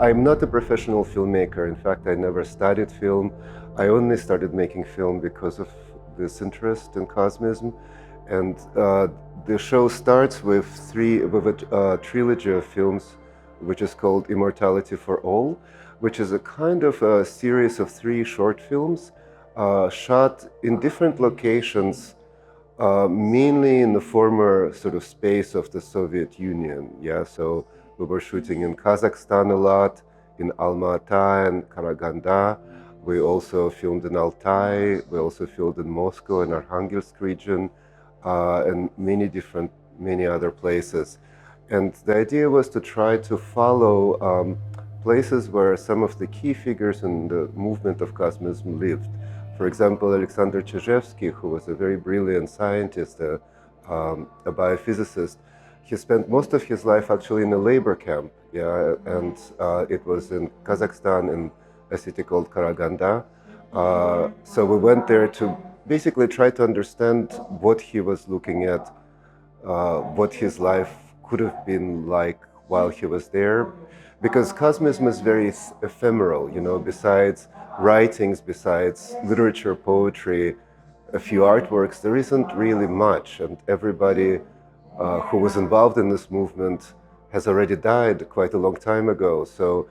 I'm not a professional filmmaker. In fact, I never studied film. I only started making film because of this interest in Cosmism. And the show starts with a trilogy of films, which is called Immortality for All, which is a kind of a series of 3 short films shot in different locations, mainly in the former sort of space of the Soviet Union. Yeah, so we were shooting in Kazakhstan a lot, in Alma-Ata and Karaganda. We also filmed in Altai. We also filmed in Moscow and Arkhangelsk region, and many other places. And the idea was to try to follow places where some of the key figures in the movement of Cosmism lived. For example, Alexander Chizhevsky, who was a very brilliant scientist, a biophysicist, he spent most of his life actually in a labor camp, yeah, and it was in Kazakhstan in a city called Karaganda. So we went there to basically try to understand what he was looking at, what his life could have been like while he was there, because Cosmism is very ephemeral, you know, besides writings, besides literature, poetry, a few artworks, there isn't really much, and everybody who was involved in this movement has already died quite a long time ago. So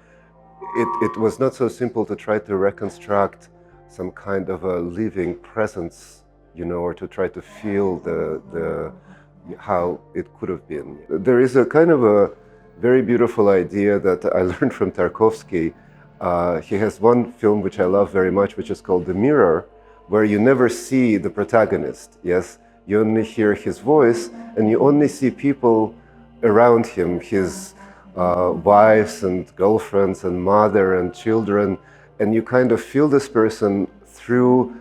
it was not so simple to try to reconstruct some kind of a living presence, you know, or to try to feel how it could have been. There is a kind of a very beautiful idea that I learned from Tarkovsky. He has one film which I love very much, which is called The Mirror, where you never see the protagonist, yes? You only hear his voice, and you only see people around him, his wives and girlfriends and mother and children, and you kind of feel this person through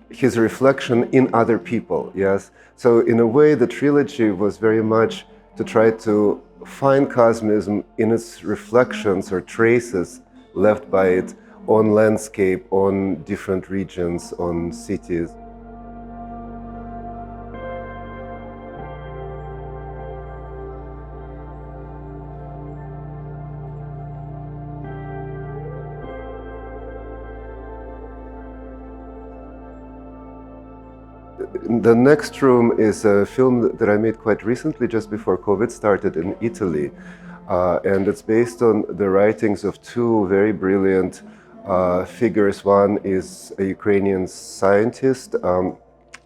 his reflection in other people, yes? So in a way, the trilogy was very much to try to find Cosmism in its reflections or traces left by it on landscape, on different regions, on cities. The next room is a film that I made quite recently, just before COVID started, in Italy. And it's based on the writings of 2 very brilliant figures. One is a Ukrainian scientist,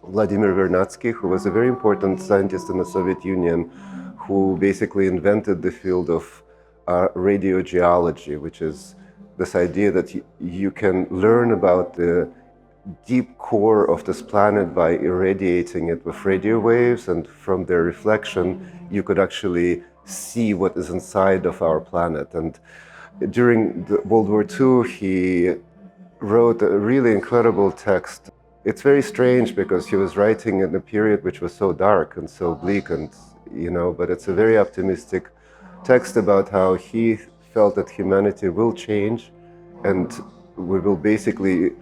Vladimir Vernadsky, who was a very important scientist in the Soviet Union, who basically invented the field of radiogeology, which is this idea that you can learn about the deep core of this planet by irradiating it with radio waves, and from their reflection you could actually see what is inside of our planet. And during World War II, he wrote a really incredible text. It's very strange because he was writing in a period which was so dark and so bleak, and you know, but it's a very optimistic text about how he felt that humanity will change, and we will basically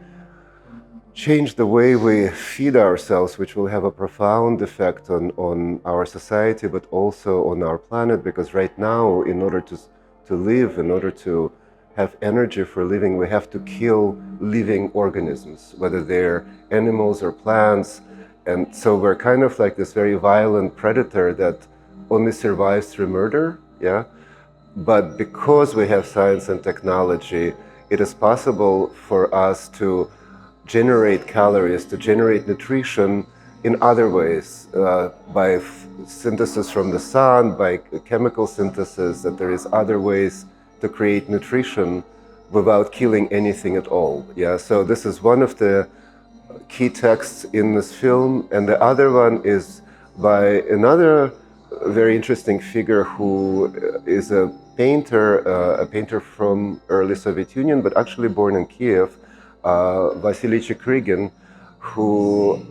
change the way we feed ourselves, which will have a profound effect on our society, but also on our planet. Because right now, in order to live, in order to have energy for living, we have to kill living organisms, whether they're animals or plants. And so we're kind of like this very violent predator that only survives through murder, yeah? But because we have science and technology, it is possible for us to generate calories, to generate nutrition in other ways, by synthesis from the sun, by chemical synthesis, that there is other ways to create nutrition without killing anything at all. Yeah, so this is one of the key texts in this film, and the other one is by another very interesting figure who is a painter from early Soviet Union, but actually born in Kiev, Vasily Chikrygin, who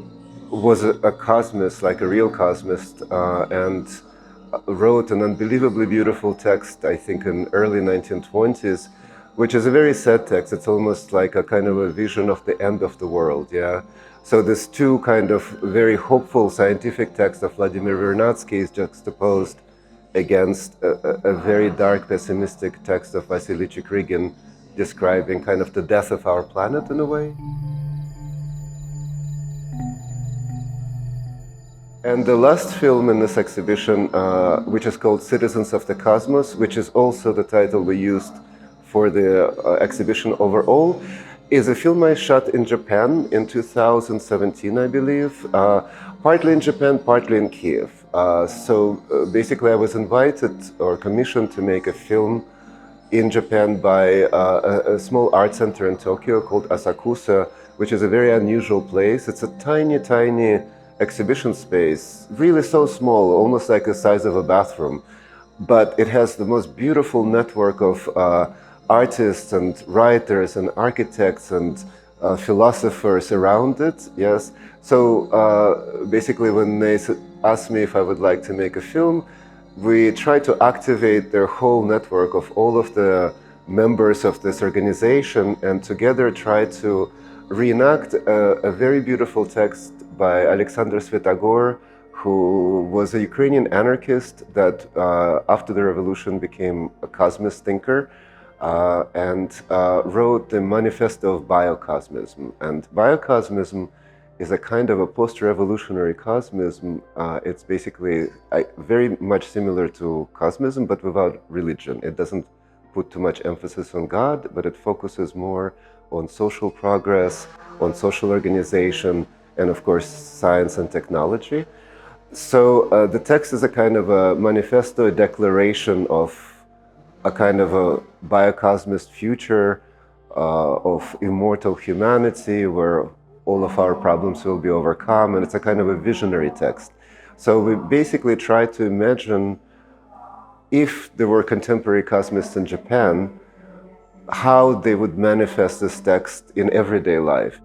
was a cosmist, like a real cosmist, and wrote an unbelievably beautiful text, I think in early 1920s, which is a very sad text. It's almost like a kind of a vision of the end of the world, yeah? So these 2 kind of very hopeful scientific texts of Vladimir Vernadsky is juxtaposed against a very dark, pessimistic text of Vasily Chikrigin describing kind of the death of our planet in a way. And the last film in this exhibition, which is called Citizens of the Cosmos, which is also the title we used for the exhibition overall, is a film I shot in Japan in 2017, I believe, partly in Japan, partly in Kiev. Basically I was invited or commissioned to make a film in Japan by a small art center in Tokyo called Asakusa, which is a very unusual place. It's a tiny, tiny exhibition space, really so small, almost like the size of a bathroom. But it has the most beautiful network of artists and writers and architects and philosophers around it, yes. So basically when they asked me if I would like to make a film, we try to activate their whole network of all of the members of this organization and together try to reenact a very beautiful text by Alexander Svetogor, who was a Ukrainian anarchist that after the revolution became a Cosmist thinker and wrote the Manifesto of Biocosmism. And Biocosmism is a kind of a post-revolutionary cosmism. It's basically very much similar to Cosmism, but without religion. It doesn't put too much emphasis on God, but it focuses more on social progress, on social organization, and of course, science and technology. So the text is a kind of a manifesto, a declaration of a kind of a biocosmist future of immortal humanity where all of our problems will be overcome, and it's a kind of a visionary text. So we basically try to imagine if there were contemporary cosmists in Japan, how they would manifest this text in everyday life.